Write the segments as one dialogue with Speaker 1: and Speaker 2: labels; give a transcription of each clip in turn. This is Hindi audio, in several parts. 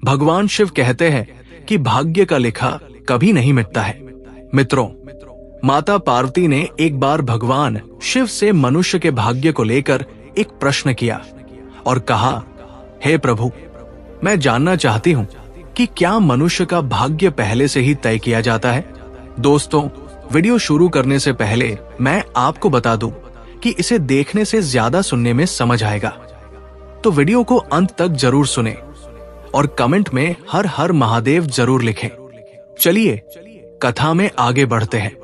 Speaker 1: भगवान शिव कहते हैं कि भाग्य का लिखा कभी नहीं मिटता है। मित्रों, माता पार्वती ने एक बार भगवान शिव से मनुष्य के भाग्य को लेकर एक प्रश्न किया और कहा, हे प्रभु, मैं जानना चाहती हूँ कि क्या मनुष्य का भाग्य पहले से ही तय किया जाता है? दोस्तों, वीडियो शुरू करने से पहले मैं आपको बता दूं कि इसे देखने से ज्यादा सुनने में समझ आएगा, तो वीडियो को अंत तक जरूर सुने और कमेंट में हर हर महादेव जरूर लिखें। चलिए कथा में आगे बढ़ते हैं।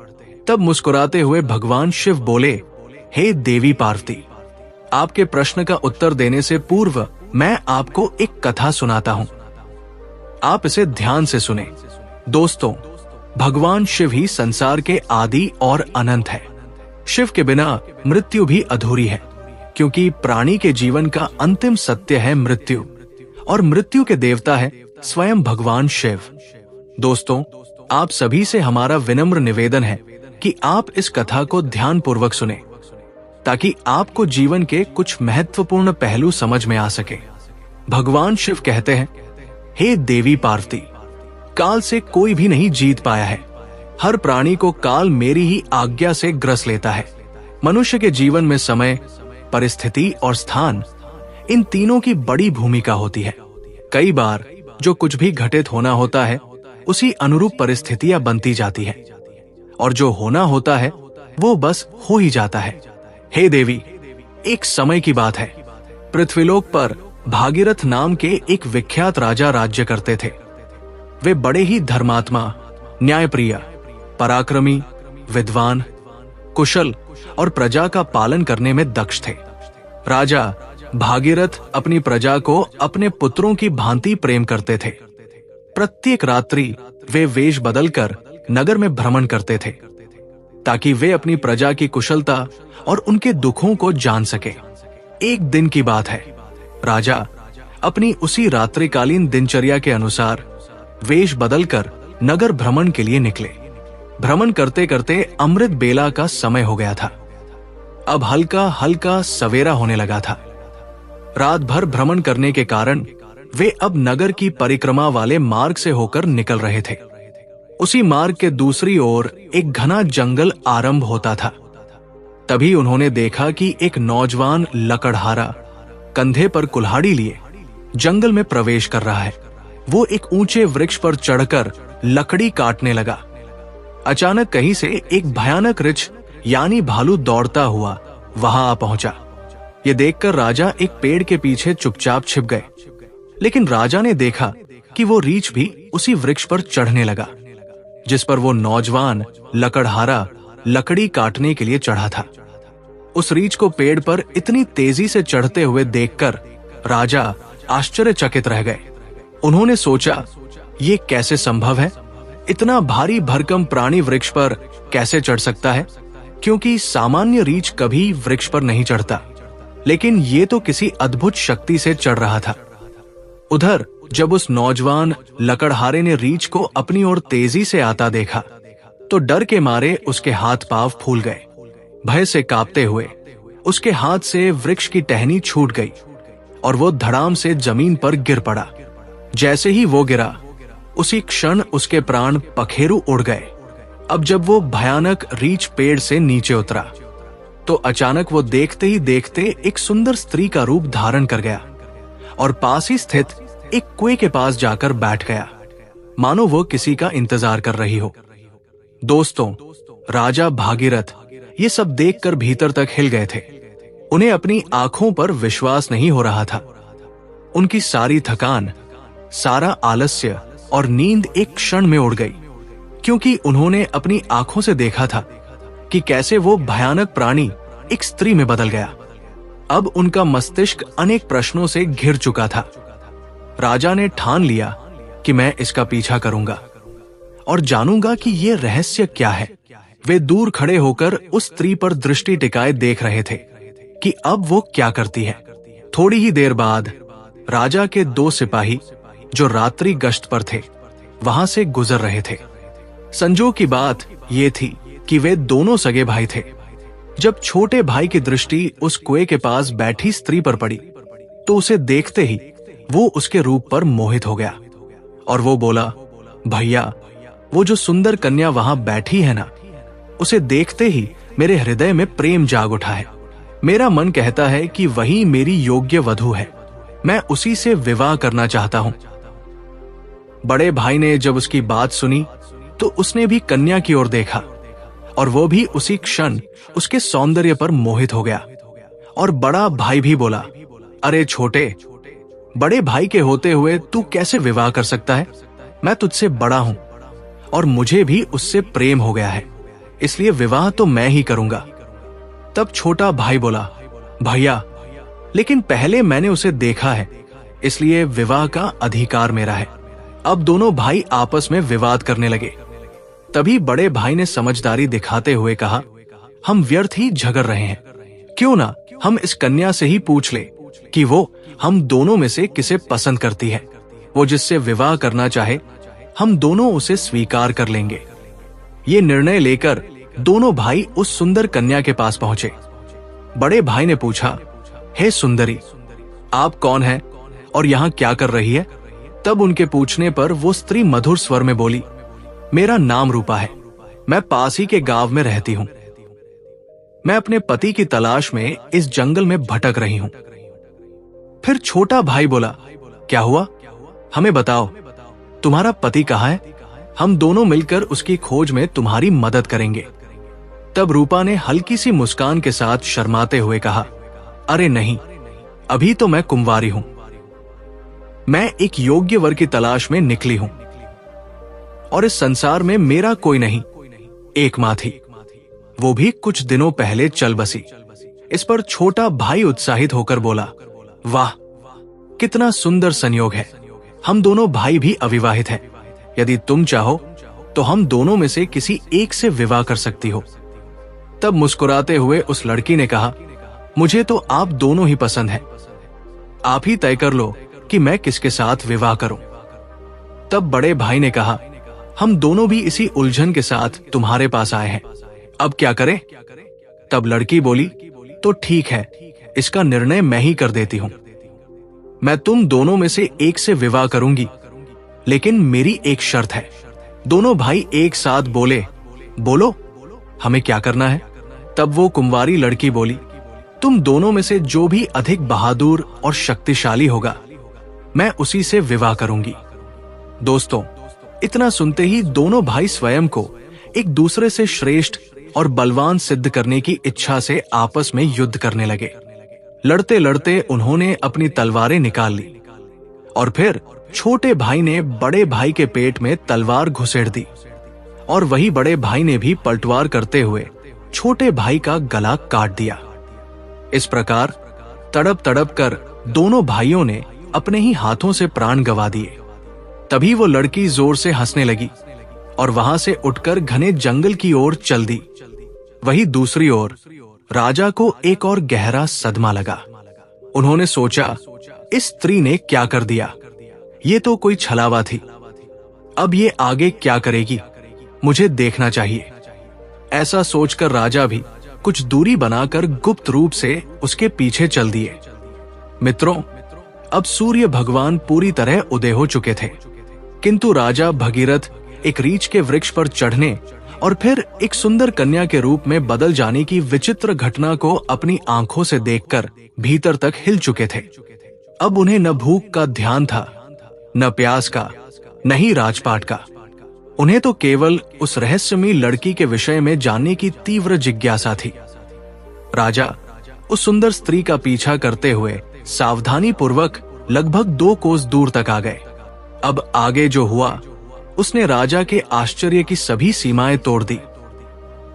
Speaker 1: तब मुस्कुराते हुए भगवान शिव बोले, हे देवी पार्वती, आपके प्रश्न का उत्तर देने से पूर्व मैं आपको एक कथा सुनाता हूं। आप इसे ध्यान से सुने। दोस्तों, भगवान शिव ही संसार के आदि और अनंत है। शिव के बिना मृत्यु भी अधूरी है, क्योंकि प्राणी के जीवन का अंतिम सत्य है मृत्यु, और मृत्यु के देवता है स्वयं भगवान शिव। दोस्तों, आप सभी से हमारा विनम्र निवेदन है कि आप इस कथा को ध्यानपूर्वक सुने, ताकि आपको जीवन के कुछ महत्वपूर्ण पहलू समझ में आ सके। भगवान शिव कहते हैं, हे देवी पार्वती, काल से कोई भी नहीं जीत पाया है। हर प्राणी को काल मेरी ही आज्ञा से ग्रस लेता है। मनुष्य के जीवन में समय, परिस्थिति और स्थान, इन तीनों की बड़ी भूमिका होती है। कई बार जो कुछ भी घटित होना होता है उसी अनुरूप परिस्थितियां बनती जाती है, और जो होना होता है वो बस हो ही जाता है। हे देवी, एक समय की बात है, पृथ्वीलोक पर भागीरथ नाम के एक विख्यात राजा राज्य करते थे। वे बड़े ही धर्मात्मा, न्यायप्रिय, पराक्रमी, विद्वान, कुशल और प्रजा का पालन करने में दक्ष थे। राजा भागीरथ अपनी प्रजा को अपने पुत्रों की भांति प्रेम करते थे। प्रत्येक रात्रि वे वेश बदलकर नगर में भ्रमण करते थे, ताकि वे अपनी प्रजा की कुशलता और उनके दुखों को जान सके। एक दिन की बात है, राजा अपनी उसी रात्रिकालीन दिनचर्या के अनुसार वेश बदलकर नगर भ्रमण के लिए निकले। भ्रमण करते करते अमृत बेला का समय हो गया था। अब हल्का हल्का सवेरा होने लगा था। रात भर भ्रमण करने के कारण वे अब नगर की परिक्रमा वाले मार्ग से होकर निकल रहे थे। उसी मार्ग के दूसरी ओर एक घना जंगल आरंभ होता था। तभी उन्होंने देखा कि एक नौजवान लकड़हारा कंधे पर कुल्हाड़ी लिए जंगल में प्रवेश कर रहा है। वो एक ऊंचे वृक्ष पर चढ़कर लकड़ी काटने लगा। अचानक कहीं से एक भयानक रीछ यानी भालू दौड़ता हुआ वहां आ पहुंचा। ये देखकर राजा एक पेड़ के पीछे चुपचाप छिप गए। लेकिन राजा ने देखा कि वो रीछ भी उसी वृक्ष पर चढ़ने लगा, जिस पर वो नौजवान लकड़हारा लकड़ी काटने के लिए चढ़ा था। उस रीछ को पेड़ पर इतनी तेजी से चढ़ते हुए देखकर राजा आश्चर्यचकित रह गए। उन्होंने सोचा, ये कैसे संभव है? इतना भारी भरकम प्राणी वृक्ष पर कैसे चढ़ सकता है? क्योंकि सामान्य रीछ कभी वृक्ष पर नहीं चढ़ता, लेकिन ये तो किसी अद्भुत शक्ति से चढ़ रहा था। उधर जब उस नौजवान लकड़हारे ने रीछ को अपनी ओर तेजी से आता देखा, तो डर के मारे उसके हाथ पांव फूल गए। भय से कांपते हुए उसके हाथ से वृक्ष की टहनी छूट गई और वो धड़ाम से जमीन पर गिर पड़ा। जैसे ही वो गिरा, उसी क्षण उसके प्राण पखेरु उड़ गए। अब जब वो भयानक रीछ पेड़ से नीचे उतरा, तो अचानक वो देखते ही देखते एक सुंदर स्त्री का रूप धारण कर गया और पास ही स्थित एक कुएं के पास जाकर बैठ गया, मानो वो किसी का इंतजार कर रही हो। दोस्तों, राजा भागीरथ ये सब देखकर भीतर तक हिल गए थे। उन्हें अपनी आंखों पर विश्वास नहीं हो रहा था। उनकी सारी थकान, सारा आलस्य और नींद एक क्षण में उड़ गई, क्योंकि उन्होंने अपनी आंखों से देखा था कि कैसे वो भयानक प्राणी एक स्त्री में बदल गया। अब उनका मस्तिष्क अनेक प्रश्नों से घिर चुका था। राजा ने ठान लिया कि मैं इसका पीछा करूंगा और जानूंगा कि ये रहस्य क्या है। वे दूर खड़े होकर उस स्त्री पर दृष्टि टिकाए देख रहे थे कि अब वो क्या करती है। थोड़ी ही देर बाद राजा के 2 सिपाही जो रात्रि गश्त पर थे वहां से गुजर रहे थे। संजोग की बात ये थी कि वे दोनों सगे भाई थे। जब छोटे भाई की दृष्टि उस कुएं के पास बैठी स्त्री पर पड़ी, तो उसे देखते ही वो उसके रूप पर मोहित हो गया। और वो बोला, भैया, वो जो सुंदर कन्या वहां बैठी है ना, उसे देखते ही मेरे हृदय में प्रेम जाग उठा है। मेरा मन कहता है कि वही मेरी योग्य वधू है। मैं उसी से विवाह करना चाहता हूं। बड़े भाई ने जब उसकी बात सुनी तो उसने भी कन्या की ओर देखा और वो भी उसी क्षण उसके सौंदर्य पर मोहित हो गया। और बड़ा भाई भी बोला, अरे छोटे, बड़े भाई के होते हुए तू कैसे विवाह कर सकता है? मैं तुझसे बड़ा हूं और मुझे भी उससे प्रेम हो गया है, इसलिए विवाह तो मैं ही करूंगा। तब छोटा भाई बोला, भैया, लेकिन पहले मैंने उसे देखा है, इसलिए विवाह का अधिकार मेरा है। अब दोनों भाई आपस में विवाद करने लगे। तभी बड़े भाई ने समझदारी दिखाते हुए कहा, हम व्यर्थ ही झगड़ रहे हैं, क्यों ना हम इस कन्या से ही पूछ ले कि वो हम दोनों में से किसे पसंद करती है। वो जिससे विवाह करना चाहे, हम दोनों उसे स्वीकार कर लेंगे। ये निर्णय लेकर दोनों भाई उस सुंदर कन्या के पास पहुंचे। बड़े भाई ने पूछा, हे सुंदरी, आप कौन हैं और यहाँ क्या कर रही है? तब उनके पूछने पर वो स्त्री मधुर स्वर में बोली, मेरा नाम रूपा है, मैं पास ही के गांव में रहती हूं। मैं अपने पति की तलाश में इस जंगल में भटक रही हूं। फिर छोटा भाई बोला, क्या हुआ? हमें बताओ, तुम्हारा पति कहाँ है? हम दोनों मिलकर उसकी खोज में तुम्हारी मदद करेंगे। तब रूपा ने हल्की सी मुस्कान के साथ शर्माते हुए कहा, अरे नहीं, अभी तो मैं कुंवारी हूं। मैं एक योग्य वर की तलाश में निकली हूं और इस संसार में मेरा कोई नहीं, एक मां थी, वो भी कुछ दिनों पहले चल बसी। इस पर छोटा भाई उत्साहित होकर बोला, वाह, कितना सुंदर संयोग है। हम दोनों भाई भी अविवाहित हैं। यदि तुम चाहो तो हम दोनों में से किसी एक से विवाह कर सकती हो। तब मुस्कुराते हुए उस लड़की ने कहा, मुझे तो आप दोनों ही पसंद हैं। आप ही तय कर लो कि मैं किसके साथ विवाह करूं। तब बड़े भाई ने कहा, हम दोनों भी इसी उलझन के साथ तुम्हारे पास आए हैं, अब क्या करें? तब लड़की बोली, तो ठीक है, इसका निर्णय मैं ही कर देती हूं। मैं तुम दोनों में से एक से विवाह करूंगी, लेकिन मेरी एक शर्त है। दोनों भाई एक साथ बोले, बोलो, हमें क्या करना है? तब वो कुंवारी लड़की बोली, तुम दोनों में से जो भी अधिक बहादुर और शक्तिशाली होगा, मैं उसी से विवाह करूंगी। दोस्तों, इतना सुनते ही दोनों भाई स्वयं को एक दूसरे से श्रेष्ठ और बलवान सिद्ध करने की इच्छा से आपस में युद्ध करने लगे। लड़ते लड़ते उन्होंने अपनी तलवारें निकाल ली और फिर छोटे भाई ने बड़े भाई के पेट में तलवार घुसेड़ दी और वही बड़े भाई ने भी पलटवार करते हुए छोटे भाई का गला काट दिया। इस प्रकार तड़प तड़प कर दोनों भाइयों ने अपने ही हाथों से प्राण गंवा दिए। तभी वो लड़की जोर से हंसने लगी और वहां से उठकर घने जंगल की ओर चल दी। वहीं दूसरी ओर राजा को एक और गहरा सदमा लगा। उन्होंने सोचा, इस स्त्री ने क्या कर दिया? ये तो कोई छलावा थी। अब ये आगे क्या करेगी? मुझे देखना चाहिए। ऐसा सोचकर राजा भी कुछ दूरी बनाकर गुप्त रूप से उसके पीछे चल दिए। मित्रों, अब सूर्य भगवान पूरी तरह उदय हो चुके थे, किंतु राजा भगीरथ एक रीछ के वृक्ष पर चढ़ने और फिर एक सुंदर कन्या के रूप में बदल जाने की विचित्र घटना को अपनी आंखों से देखकर भीतर तक हिल चुके थे। अब उन्हें न भूख का ध्यान था, न प्यास का, न ही राजपाट का। उन्हें तो केवल उस रहस्यमयी लड़की के विषय में जानने की तीव्र जिज्ञासा थी। राजा उस सुंदर स्त्री का पीछा करते हुए सावधानी पूर्वक लगभग 2 कोस दूर तक आ गए। अब आगे जो हुआ उसने राजा के आश्चर्य की सभी सीमाएं तोड़ दी,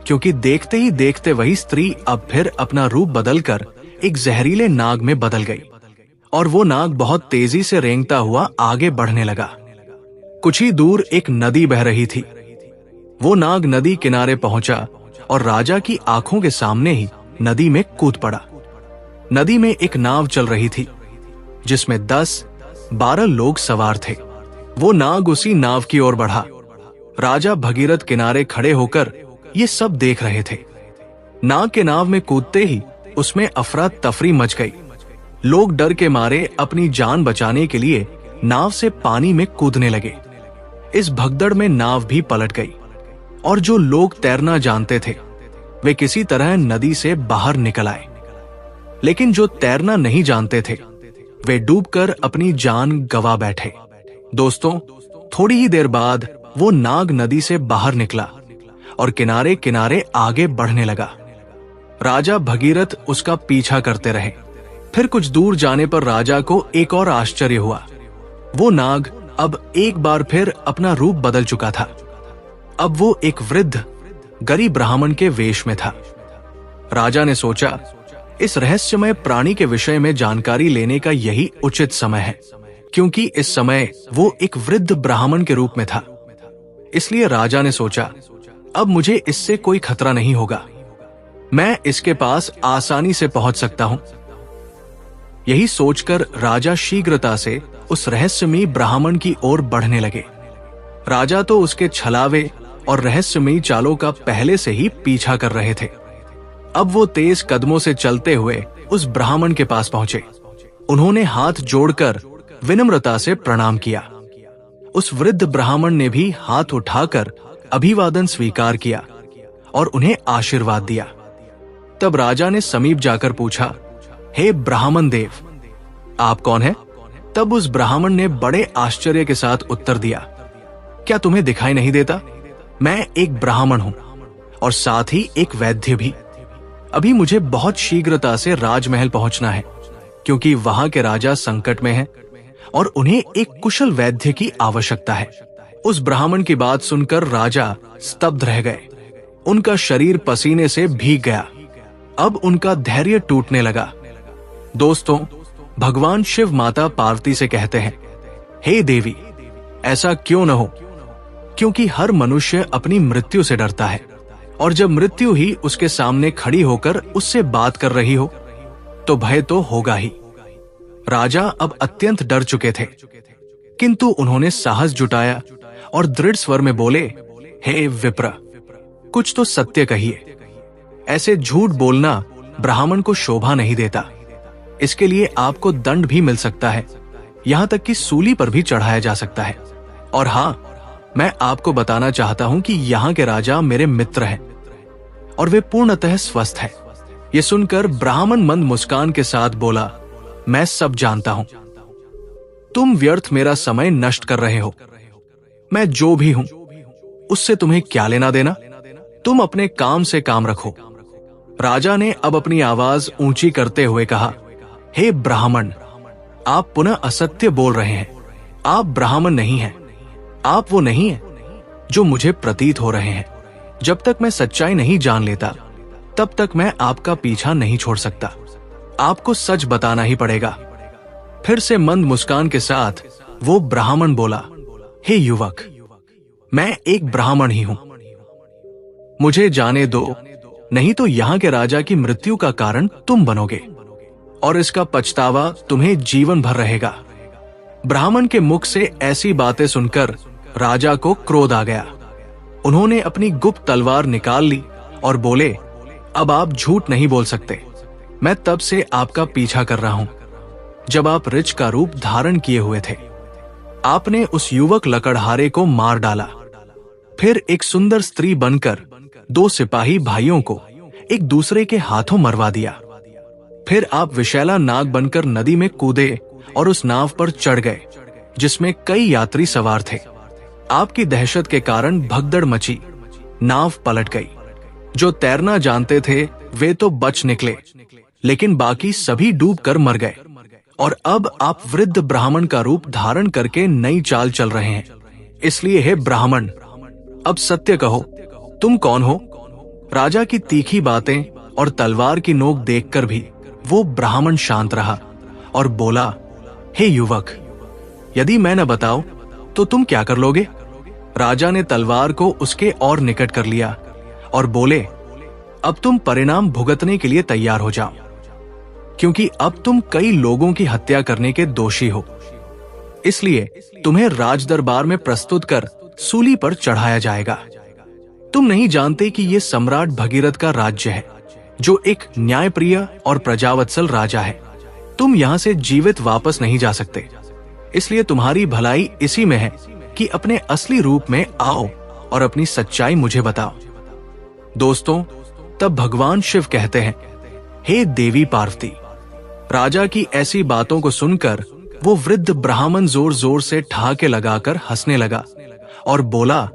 Speaker 1: क्योंकि देखते ही देखते वही स्त्री अब फिर अपना रूप बदलकर एक जहरीले नाग में बदल गई और वो नाग बहुत तेजी से रेंगता हुआ आगे बढ़ने लगा। कुछ ही दूर एक नदी बह रही थी। वो नाग नदी किनारे पहुंचा और राजा की आंखों के सामने ही नदी में कूद पड़ा। नदी में एक नाव चल रही थी जिसमें 10-12 लोग सवार थे। वो नाग उसी नाव की ओर बढ़ा। राजा भगीरथ किनारे खड़े होकर ये सब देख रहे थे। नाग के नाव में कूदते ही उसमें अफरा तफरी मच गई। लोग डर के मारे अपनी जान बचाने के लिए नाव से पानी में कूदने लगे। इस भगदड़ में नाव भी पलट गई और जो लोग तैरना जानते थे वे किसी तरह नदी से बाहर निकल आए, लेकिन जो तैरना नहीं जानते थे वे डूबकर अपनी जान गंवा बैठे। दोस्तों, थोड़ी ही देर बाद वो नाग नदी से बाहर निकला और किनारे किनारे आगे बढ़ने लगा। राजा भगीरथ उसका पीछा करते रहे। फिर कुछ दूर जाने पर राजा को एक और आश्चर्य हुआ। वो नाग अब एक बार फिर अपना रूप बदल चुका था। अब वो एक वृद्ध गरीब ब्राह्मण के वेश में था। राजा ने सोचा, इस रहस्यमय प्राणी के विषय में जानकारी लेने का यही उचित समय है, क्योंकि इस समय वो एक वृद्ध ब्राह्मण के रूप में था। इसलिए राजा ने सोचा, अब मुझे इससे कोई खतरा नहीं होगा, मैं इसके पास आसानी से पहुंच सकता हूं। यही सोचकर राजा शीघ्रता से उस रहस्यमयी ब्राह्मण की ओर बढ़ने लगे। राजा तो उसके छलावे और रहस्यमयी चालों का पहले से ही पीछा कर रहे थे। अब वो तेज कदमों से चलते हुए उस ब्राह्मण के पास पहुंचे। उन्होंने हाथ जोड़कर विनम्रता से प्रणाम किया। उस वृद्ध ब्राह्मण ने भी हाथ उठाकर अभिवादन स्वीकार किया और उन्हें आशीर्वाद दिया। तब राजा ने समीप जाकर पूछा, हे ब्राह्मण देव, आप कौन हैं? तब उस ब्राह्मण ने बड़े आश्चर्य के साथ उत्तर दिया, क्या तुम्हें दिखाई नहीं देता? मैं एक ब्राह्मण हूं और साथ ही एक वैद्य भी। अभी मुझे बहुत शीघ्रता से राजमहल पहुंचना है, क्योंकि वहां के राजा संकट में हैं और उन्हें एक कुशल वैद्य की आवश्यकता है। उस ब्राह्मण की बात सुनकर राजा स्तब्ध रह गए। उनका शरीर पसीने से भीग गया। अब उनका धैर्य टूटने लगा। दोस्तों, भगवान शिव माता पार्वती से कहते हैं, हे देवी, ऐसा क्यों न हो, क्योंकि हर मनुष्य अपनी मृत्यु से डरता है, और जब मृत्यु ही उसके सामने खड़ी होकर उससे बात कर रही हो तो भय तो होगा ही। राजा अब अत्यंत डर चुके थे, किंतु उन्होंने साहस जुटाया और दृढ़ स्वर में बोले, हे विप्र, कुछ तो सत्य कहिए। ऐसे झूठ बोलना ब्राह्मण को शोभा नहीं देता। इसके लिए आपको दंड भी मिल सकता है, यहां तक कि सूली पर भी चढ़ाया जा सकता है। और हां, मैं आपको बताना चाहता हूं कि यहाँ के राजा मेरे मित्र हैं और वे पूर्णतः स्वस्थ हैं। ये सुनकर ब्राह्मण मंद मुस्कान के साथ बोला, मैं सब जानता हूं। तुम व्यर्थ मेरा समय नष्ट कर रहे हो। मैं जो भी हूं उससे तुम्हें क्या लेना देना? तुम अपने काम से काम रखो। राजा ने अब अपनी आवाज ऊंची करते हुए कहा, हे ब्राह्मण, आप पुनः असत्य बोल रहे हैं। आप ब्राह्मण नहीं हैं। आप वो नहीं हैं जो मुझे प्रतीत हो रहे हैं। जब तक मैं सच्चाई नहीं जान लेता तब तक मैं आपका पीछा नहीं छोड़ सकता। आपको सच बताना ही पड़ेगा। फिर से मंद मुस्कान के साथ वो ब्राह्मण बोला, हे युवक, मैं एक ब्राह्मण ही हूं। मुझे जाने दो, नहीं तो यहाँ के राजा की मृत्यु का कारण तुम बनोगे और इसका पछतावा तुम्हें जीवन भर रहेगा। ब्राह्मण के मुख से ऐसी बातें सुनकर राजा को क्रोध आ गया। उन्होंने अपनी गुप्त तलवार निकाल ली और बोले, अब आप झूठ नहीं बोल सकते। मैं तब से आपका पीछा कर रहा हूं जब आप ऋच का रूप धारण किए हुए थे। आपने उस युवक लकड़हारे को मार डाला, फिर एक सुंदर स्त्री बनकर 2 सिपाही भाइयों को एक दूसरे के हाथों मरवा दिया। फिर आप विशैला नाग बनकर नदी में कूदे और उस नाव पर चढ़ गए जिसमें कई यात्री सवार थे। आपकी दहशत के कारण भगदड़ मची, नाव पलट गई। जो तैरना जानते थे वे तो बच निकले, लेकिन बाकी सभी डूबकर मर गए। और अब आप वृद्ध ब्राह्मण का रूप धारण करके नई चाल चल रहे हैं। इसलिए हे ब्राह्मण, अब सत्य कहो, तुम कौन हो? राजा की तीखी बातें और तलवार की नोक देखकर भी वो ब्राह्मण शांत रहा और बोला, हे युवक, यदि मैं न बताऊं तो तुम क्या कर लोगे? राजा ने तलवार को उसके और निकट कर लिया और बोले, अब तुम परिणाम भुगतने के लिए तैयार हो जाओ, क्योंकि अब तुम कई लोगों की हत्या करने के दोषी हो। इसलिए तुम्हें राजदरबार में प्रस्तुत कर सूली पर चढ़ाया जाएगा। तुम नहीं जानते कि ये सम्राट भगीरथ का राज्य है, जो एक न्यायप्रिय और प्रजावत्सल राजा है। तुम यहाँ से जीवित वापस नहीं जा सकते। इसलिए तुम्हारी भलाई इसी में है कि अपने असली रूप में आओ और अपनी सच्चाई मुझे बताओ। दोस्तों, तब भगवान शिव कहते हैं, हे देवी पार्वती। राजा की ऐसी बातों को सुनकर वो वृद्ध ब्राह्मण जोर जोर से ठहाके लगाकर हंसने लगा और बोला,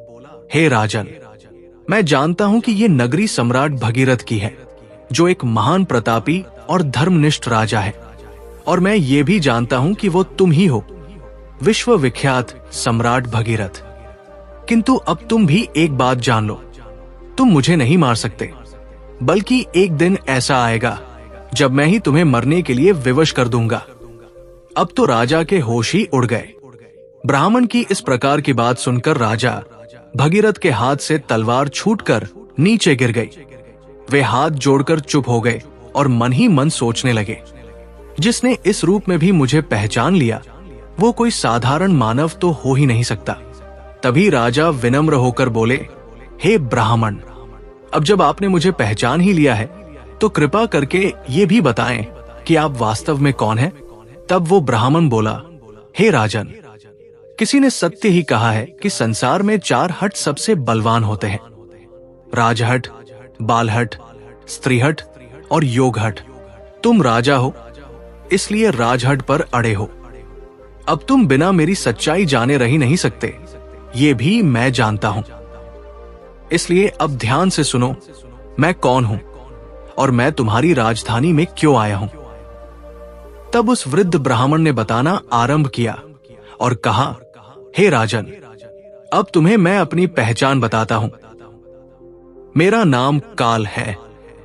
Speaker 1: हे राजन, मैं जानता हूं कि ये नगरी सम्राट भगीरथ की है, जो एक महान प्रतापी और धर्मनिष्ठ राजा है, और मैं ये भी जानता हूं कि वो तुम ही हो, विश्व विख्यात सम्राट भगीरथ। किंतु अब तुम भी एक बात जान लो, तुम मुझे नहीं मार सकते, बल्कि एक दिन ऐसा आएगा जब मैं ही तुम्हें मरने के लिए विवश कर दूंगा। अब तो राजा के होश ही उड़ गए। ब्राह्मण की इस प्रकार की बात सुनकर राजा भगीरथ के हाथ से तलवार छूटकर नीचे गिर गई। वे हाथ जोड़कर चुप हो गए और मन ही मन सोचने लगे, जिसने इस रूप में भी मुझे पहचान लिया, वो कोई साधारण मानव तो हो ही नहीं सकता। तभी राजा विनम्र होकर बोले, हे ब्राह्मण, अब जब आपने मुझे पहचान ही लिया है तो कृपा करके ये भी बताएं कि आप वास्तव में कौन हैं। तब वो ब्राह्मण बोला, हे राजन, किसी ने सत्य ही कहा है कि संसार में 4 हट सबसे बलवान होते हैं, राजहट, बालहट, स्त्रीहट और योगहट। तुम राजा हो, इसलिए राजहट पर अड़े हो। अब तुम बिना मेरी सच्चाई जाने रह ही नहीं सकते, ये भी मैं जानता हूं। इसलिए अब ध्यान से सुनो, मैं कौन हूं और मैं तुम्हारी राजधानी में क्यों आया हूं। तब उस वृद्ध ब्राह्मण ने बताना आरंभ किया और कहा, हे राजन, अब तुम्हें मैं अपनी पहचान बताता हूं। मेरा नाम काल है।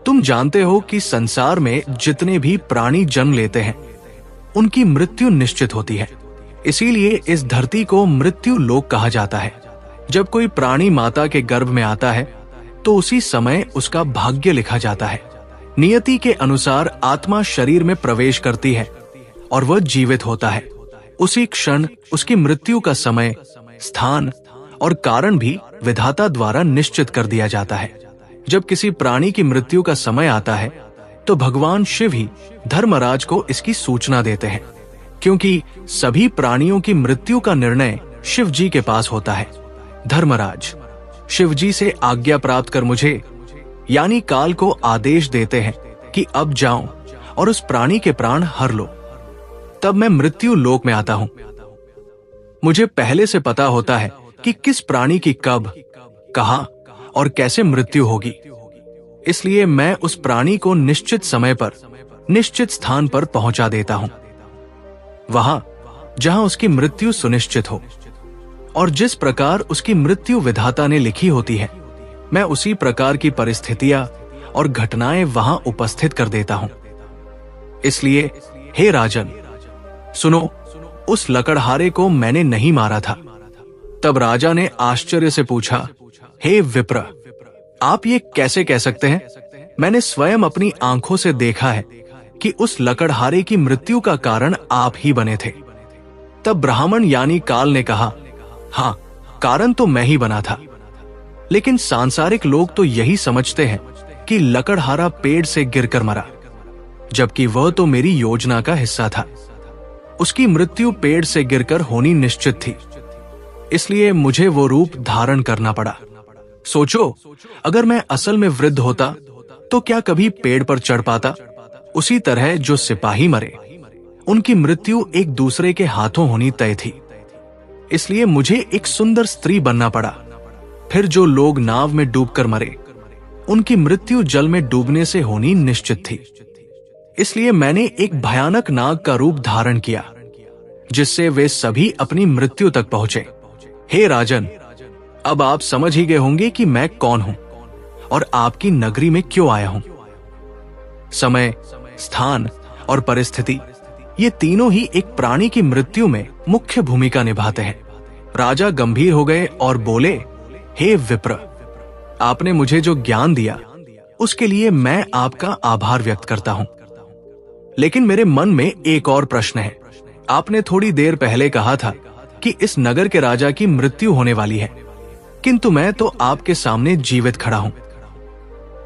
Speaker 1: तुम जानते हो कि संसार में जितने भी प्राणी जन्म लेते हैं उनकी मृत्यु निश्चित होती है। इसीलिए इस धरती को मृत्यु लोक कहा जाता है। जब कोई प्राणी माता के गर्भ में आता है तो उसी समय उसका भाग्य लिखा जाता है। नियति के अनुसार आत्मा शरीर में प्रवेश करती है और वह जीवित होता है। उसी क्षण उसकी मृत्यु का समय, स्थान और कारण भी विधाता द्वारा निश्चित कर दिया जाता है। जब किसी प्राणी की मृत्यु का समय आता है तो भगवान शिव ही धर्मराज को इसकी सूचना देते हैं, क्योंकि सभी प्राणियों की मृत्यु का निर्णय शिव जी के पास होता है। धर्मराज शिव जी से आज्ञा प्राप्त कर मुझे यानी काल को आदेश देते हैं कि अब जाओ और उस प्राणी के प्राण हर लो। तब मैं मृत्यु लोक में आता हूं। मुझे पहले से पता होता है कि किस प्राणी की कब, कहां और कैसे मृत्यु होगी। इसलिए मैं उस प्राणी को निश्चित समय पर निश्चित स्थान पर पहुंचा देता हूं, वहां जहां उसकी मृत्यु सुनिश्चित हो। और जिस प्रकार उसकी मृत्यु विधाता ने लिखी होती है, मैं उसी प्रकार की परिस्थितियां और घटनाएं वहां उपस्थित कर देता हूं। इसलिए हे राजन, सुनो, उस लकड़हारे को मैंने नहीं मारा था। तब राजा ने आश्चर्य से पूछा, हे विप्र, आप ये कैसे कह सकते हैं? मैंने स्वयं अपनी आंखों से देखा है कि उस लकड़हारे की मृत्यु का कारण आप ही बने थे। तब ब्राह्मण यानी काल ने कहा, हाँ, कारण तो मैं ही बना था, लेकिन सांसारिक लोग तो यही समझते हैं कि लकड़हारा पेड़ से गिरकर मरा, जबकि वह तो मेरी योजना का हिस्सा था। उसकी मृत्यु पेड़ से गिरकर होनी निश्चित थी, इसलिए मुझे वो रूप धारण करना पड़ा। सोचो, अगर मैं असल में वृद्ध होता तो क्या कभी पेड़ पर चढ़ पाता? उसी तरह जो सिपाही मरे, उनकी मृत्यु एक दूसरे के हाथों होनी तय थी, इसलिए मुझे एक सुंदर स्त्री बनना पड़ा। फिर जो लोग नाव में डूबकर मरे, उनकी मृत्यु जल में डूबने से होनी निश्चित थी, इसलिए मैंने एक भयानक नाग का रूप धारण किया, जिससे वे सभी अपनी मृत्यु तक पहुंचे। हे राजन, अब आप समझ ही गए होंगे कि मैं कौन हूं और आपकी नगरी में क्यों आया हूं। समय, स्थान और परिस्थिति, ये तीनों ही एक प्राणी की मृत्यु में मुख्य भूमिका निभाते हैं। राजा गंभीर हो गए और बोले, हे विप्र, आपने मुझे जो ज्ञान दिया उसके लिए मैं आपका आभार व्यक्त करता हूं। लेकिन मेरे मन में एक और प्रश्न है। आपने थोड़ी देर पहले कहा था कि इस नगर के राजा की मृत्यु होने वाली है, किंतु मैं तो आपके सामने जीवित खड़ा हूं।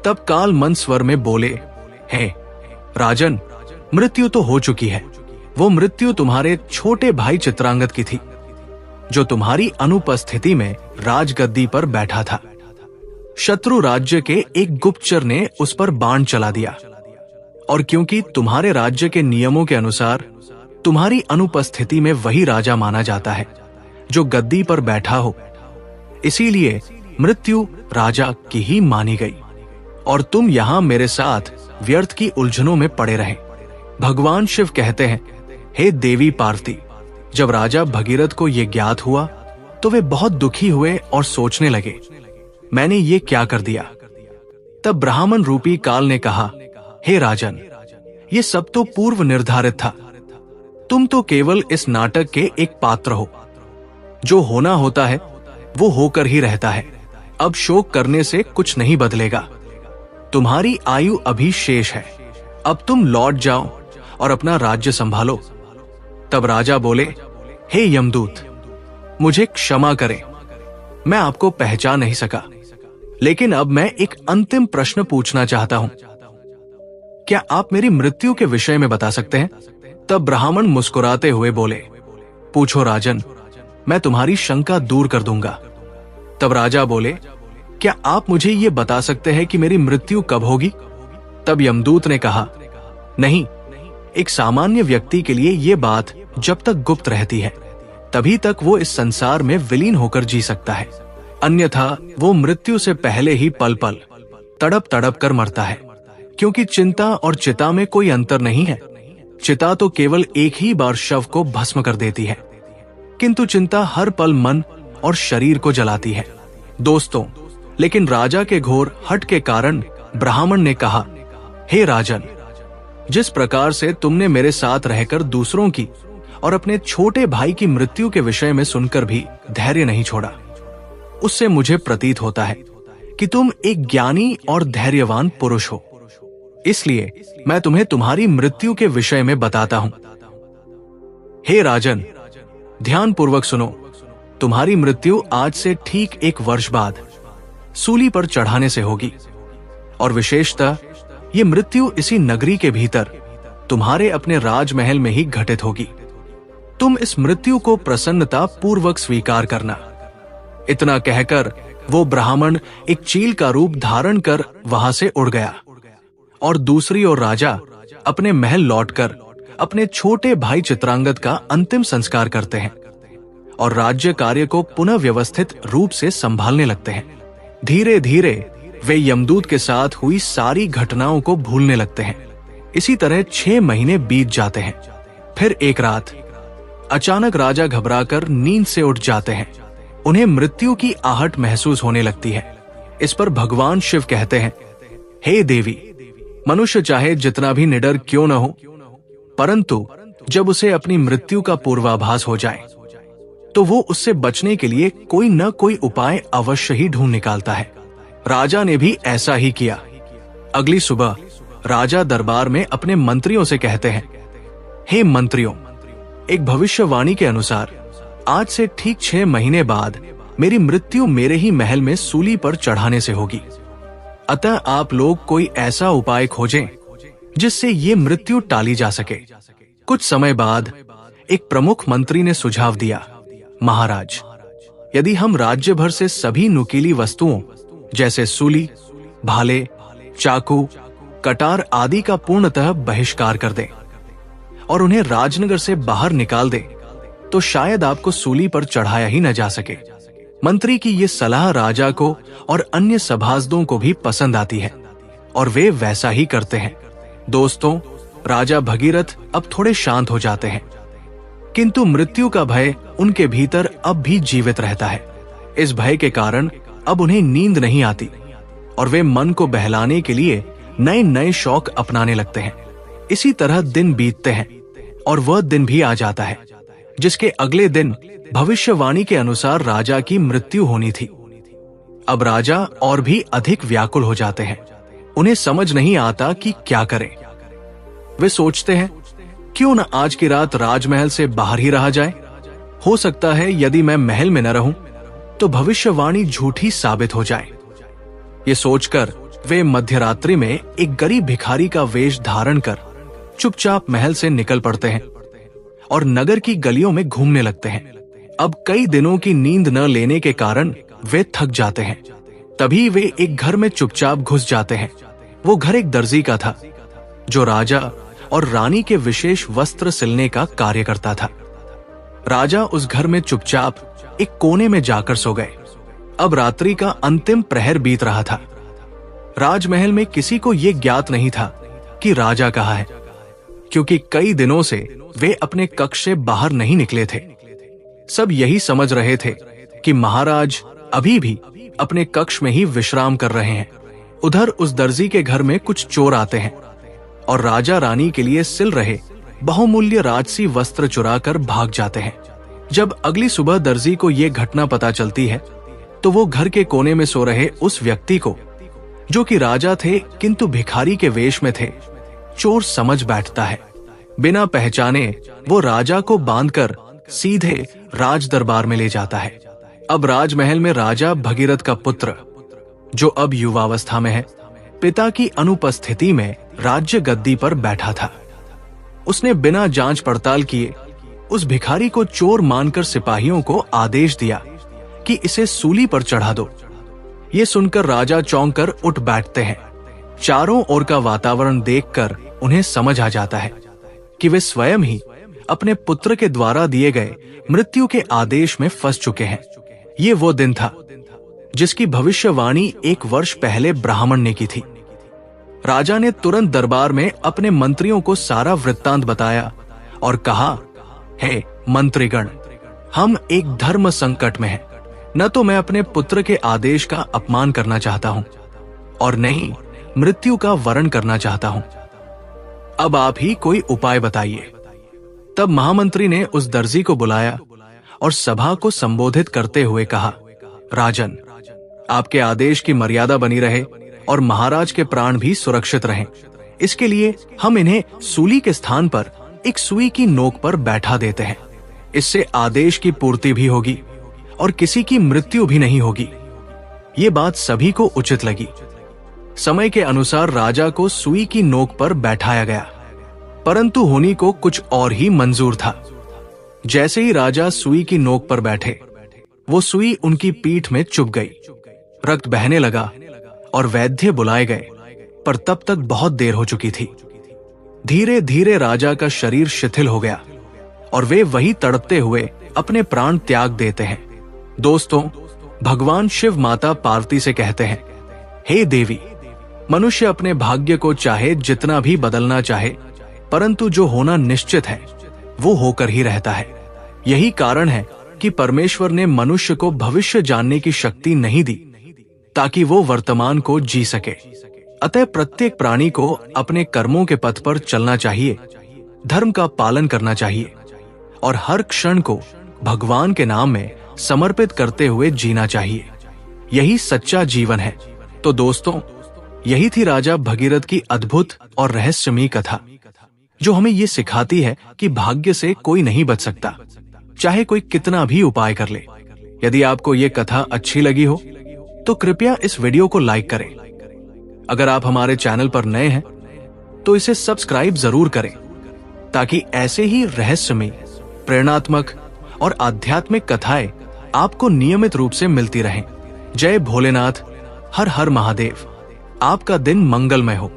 Speaker 1: तब काल मंद स्वर में बोले, हे राजन, मृत्यु तो हो चुकी है, वो मृत्यु तुम्हारे छोटे भाई चित्रांगद की थी, जो तुम्हारी अनुपस्थिति में राजगद्दी पर बैठा था। शत्रु राज्य के एक गुप्तचर ने उस पर बाण चला दिया, और क्योंकि तुम्हारे राज्य के नियमों के अनुसार तुम्हारी अनुपस्थिति में वही राजा माना जाता है जो गद्दी पर बैठा हो, इसीलिए मृत्यु राजा की ही मानी गई और तुम यहां मेरे साथ व्यर्थ की उलझनों में पड़े रहे। भगवान शिव कहते हैं, हे देवी पार्वती, जब राजा भगीरथ को यह ज्ञात हुआ तो वे बहुत दुखी हुए और सोचने लगे, मैंने ये क्या कर दिया। तब ब्राह्मण रूपी काल ने कहा, हे राजन, ये सब तो पूर्व निर्धारित था। तुम तो केवल इस नाटक के एक पात्र हो। जो होना होता है वो होकर ही रहता है। अब शोक करने से कुछ नहीं बदलेगा। तुम्हारी आयु अभी शेष है। अब तुम लौट जाओ और अपना राज्य संभालो। तब राजा बोले, हे यमदूत, मुझे क्षमा करें, मैं आपको पहचान नहीं सका, लेकिन अब मैं एक अंतिम प्रश्न पूछना चाहता हूं। क्या आप मेरी मृत्यु के विषय में बता सकते हैं? तब ब्राह्मण मुस्कुराते हुए बोले, पूछो राजन, मैं तुम्हारी शंका दूर कर दूंगा। तब राजा बोले, क्या आप मुझे ये बता सकते हैं कि मेरी मृत्यु कब होगी? तब यमदूत ने कहा, नहीं, एक सामान्य व्यक्ति के लिए ये बात जब तक गुप्त रहती है तभी तक वो इस संसार में विलीन होकर जी सकता है, अन्यथा वो मृत्यु से पहले ही पल पल तड़प तड़प कर मरता है। क्योंकि चिंता और चिता में कोई अंतर नहीं है। चिता तो केवल एक ही बार शव को भस्म कर देती है, किंतु चिंता हर पल मन और शरीर को जलाती है। दोस्तों, लेकिन राजा के घोर हठ के कारण ब्राह्मण ने कहा, हे राजन, जिस प्रकार से तुमने मेरे साथ रहकर दूसरों की और अपने छोटे भाई की मृत्यु के विषय में सुनकर भी धैर्य नहीं छोड़ा, उससे मुझे प्रतीत होता है कि तुम एक ज्ञानी और धैर्यवान पुरुष हो। इसलिए मैं तुम्हें तुम्हारी मृत्यु के विषय में बताता हूं। हे राजन, ध्यान पूर्वक सुनो। तुम्हारी मृत्यु आज से ठीक 1 वर्ष बाद सूली पर चढ़ाने से होगी, और विशेषतः ये मृत्यु इसी नगरी के भीतर तुम्हारे अपने राजमहल में ही घटित होगी। तुम इस मृत्यु को प्रसन्नता पूर्वक स्वीकार करना। इतना कहकर वो ब्राह्मण एक चील का रूप धारण कर वहां से उड़ गया, और दूसरी ओर राजा अपने महल लौटकर अपने छोटे भाई चित्रांगद का अंतिम संस्कार करते हैं और राज्य कार्य को पुनः व्यवस्थित रूप से संभालने लगते हैं। धीरे धीरे वे यमदूत के साथ हुई सारी घटनाओं को भूलने लगते हैं। इसी तरह 6 महीने बीत जाते हैं। फिर एक रात अचानक राजा घबराकर नींद से उठ जाते हैं। उन्हें मृत्यु की आहट महसूस होने लगती है। इस पर भगवान शिव कहते हैं, हे देवी, मनुष्य चाहे जितना भी निडर क्यों न हो, परंतु जब उसे अपनी मृत्यु का पूर्वाभास हो जाए तो वो उससे बचने के लिए कोई न कोई उपाय अवश्य ही ढूंढ निकालता है। राजा ने भी ऐसा ही किया। अगली सुबह राजा दरबार में अपने मंत्रियों से कहते हैं, हे मंत्रियों, एक भविष्यवाणी के अनुसार आज से ठीक 6 महीने बाद मेरी मृत्यु मेरे ही महल में सूली पर चढ़ाने से होगी। अतः आप लोग कोई ऐसा उपाय खोजें जिससे ये मृत्यु टाली जा सके। कुछ समय बाद एक प्रमुख मंत्री ने सुझाव दिया, महाराज, यदि हम राज्य भर से सभी नुकीली वस्तुओं जैसे सूली, भाले, चाकू, कटार आदि का पूर्णतः बहिष्कार कर दें और उन्हें राजनगर से बाहर निकाल दें, तो शायद आपको सूली पर चढ़ाया ही न जा सके। मंत्री की ये सलाह राजा को और अन्य सभासदों को भी पसंद आती है और वे वैसा ही करते हैं। दोस्तों, राजा भगीरथ अब थोड़े शांत हो जाते हैं, किंतु मृत्यु का भय उनके भीतर अब भी जीवित रहता है। इस भय के कारण अब उन्हें नींद नहीं आती और वे मन को बहलाने के लिए नए नए शौक अपनाने लगते हैं। इसी तरह दिन बीतते हैं और वह दिन भी आ जाता है जिसके अगले दिन भविष्यवाणी के अनुसार राजा की मृत्यु होनी थी। अब राजा और भी अधिक व्याकुल हो जाते हैं। उन्हें समझ नहीं आता कि क्या करें। वे सोचते हैं, क्यों न आज की रात राजमहल से बाहर ही रहा जाए। हो सकता है यदि मैं महल में न रहूं तो भविष्यवाणी झूठी साबित हो जाए। ये सोचकर वे मध्यरात्रि में एक गरीब भिखारी का वेश धारण कर चुपचाप महल से निकल पड़ते हैं और नगर की गलियों में घूमने लगते हैं। अब कई दिनों की नींद न लेने के कारण वे थक जाते हैं। तभी वे एक घर में चुपचाप घुस जाते हैं। वो घर एक दर्जी का था, जो राजा और रानी के विशेष वस्त्र सिलने का कार्य करता था। राजा उस घर में चुपचाप एक कोने में जाकर सो गए। अब रात्रि का अंतिम प्रहर बीत रहा था। राजमहल में किसी को यह ज्ञात नहीं था कि राजा कहाँ है, क्योंकि कई दिनों से वे अपने कक्ष से बाहर नहीं निकले थे। सब यही समझ रहे थे कि महाराज अभी भी अपने कक्ष में ही विश्राम कर रहे हैं। उधर उस दर्जी के घर में कुछ चोर आते हैं और राजा रानी के लिए सिल रहे बहुमूल्य राजसी वस्त्र चुराकर भाग जाते हैं। जब अगली सुबह दर्जी को यह घटना पता चलती है तो वो घर के कोने में सो रहे उस व्यक्ति को, जो कि राजा थे किंतु भिखारी के वेश में थे, चोर समझ बैठता है। बिना पहचाने वो राजा को बांधकर सीधे राज दरबार में ले जाता है। अब राजमहल में राजा भगीरथ का पुत्र, जो अब युवावस्था में है, पिता की अनुपस्थिति में राज्य गद्दी पर बैठा था। उसने बिना जांच पड़ताल किए उस भिखारी को चोर मानकर सिपाहियों को आदेश दिया कि इसे सूली पर चढ़ा दो। ये सुनकर राजा चौंक कर उठ बैठते हैं। चारों ओर का वातावरण देखकर उन्हें समझ आ जाता है कि वे स्वयं ही अपने पुत्र के द्वारा दिए गए मृत्यु के आदेश में फंस चुके हैं। ये वो दिन था जिसकी भविष्यवाणी 1 वर्ष पहले ब्राह्मण ने की थी। राजा ने तुरंत दरबार में अपने मंत्रियों को सारा वृत्तांत बताया और कहा, हे मंत्रीगण, हम एक धर्म संकट में हैं। न तो मैं अपने पुत्र के आदेश का अपमान करना चाहता हूं और न ही मृत्यु का वरण करना चाहता हूं। अब आप ही कोई उपाय बताइए। तब महामंत्री ने उस दर्जी को बुलाया और सभा को संबोधित करते हुए कहा, राजन, आपके आदेश की मर्यादा बनी रहे और महाराज के प्राण भी सुरक्षित रहें। इसके लिए हम इन्हें सूली के स्थान पर एक सुई की नोक पर बैठा देते हैं। इससे आदेश की पूर्ति भी होगी और किसी की मृत्यु भी नहीं होगी। ये बात सभी को उचित लगी। समय के अनुसार राजा को सुई की नोक पर बैठाया गया, परंतु होनी को कुछ और ही मंजूर था। जैसे ही राजा सुई की नोक पर बैठे, वो सुई उनकी पीठ में चुभ गई। रक्त बहने लगा और वैद्य बुलाए गए, पर तब तक बहुत देर हो चुकी थी। धीरे धीरे राजा का शरीर शिथिल हो गया और वे वही तड़पते हुए अपने प्राण त्याग देते हैं। दोस्तों, भगवान शिव माता पार्वती से कहते हैं, हे देवी, मनुष्य अपने भाग्य को चाहे जितना भी बदलना चाहे, परंतु जो होना निश्चित है वो होकर ही रहता है। यही कारण है कि परमेश्वर ने मनुष्य को भविष्य जानने की शक्ति नहीं दी, ताकि वो वर्तमान को जी सके। अतः प्रत्येक प्राणी को अपने कर्मों के पथ पर चलना चाहिए, धर्म का पालन करना चाहिए और हर क्षण को भगवान के नाम में समर्पित करते हुए जीना चाहिए। यही सच्चा जीवन है। तो दोस्तों, यही थी राजा भगीरथ की अद्भुत और रहस्यमयी कथा, जो हमें ये सिखाती है कि भाग्य से कोई नहीं बच सकता, चाहे कोई कितना भी उपाय कर ले। यदि आपको ये कथा अच्छी लगी हो तो कृपया इस वीडियो को लाइक करें। अगर आप हमारे चैनल पर नए हैं तो इसे सब्सक्राइब जरूर करें, ताकि ऐसे ही रहस्यमयी, प्रेरणात्मक और आध्यात्मिक कथाएं आपको नियमित रूप से मिलती रहें। जय भोलेनाथ, हर हर महादेव। आपका दिन मंगलमय हो।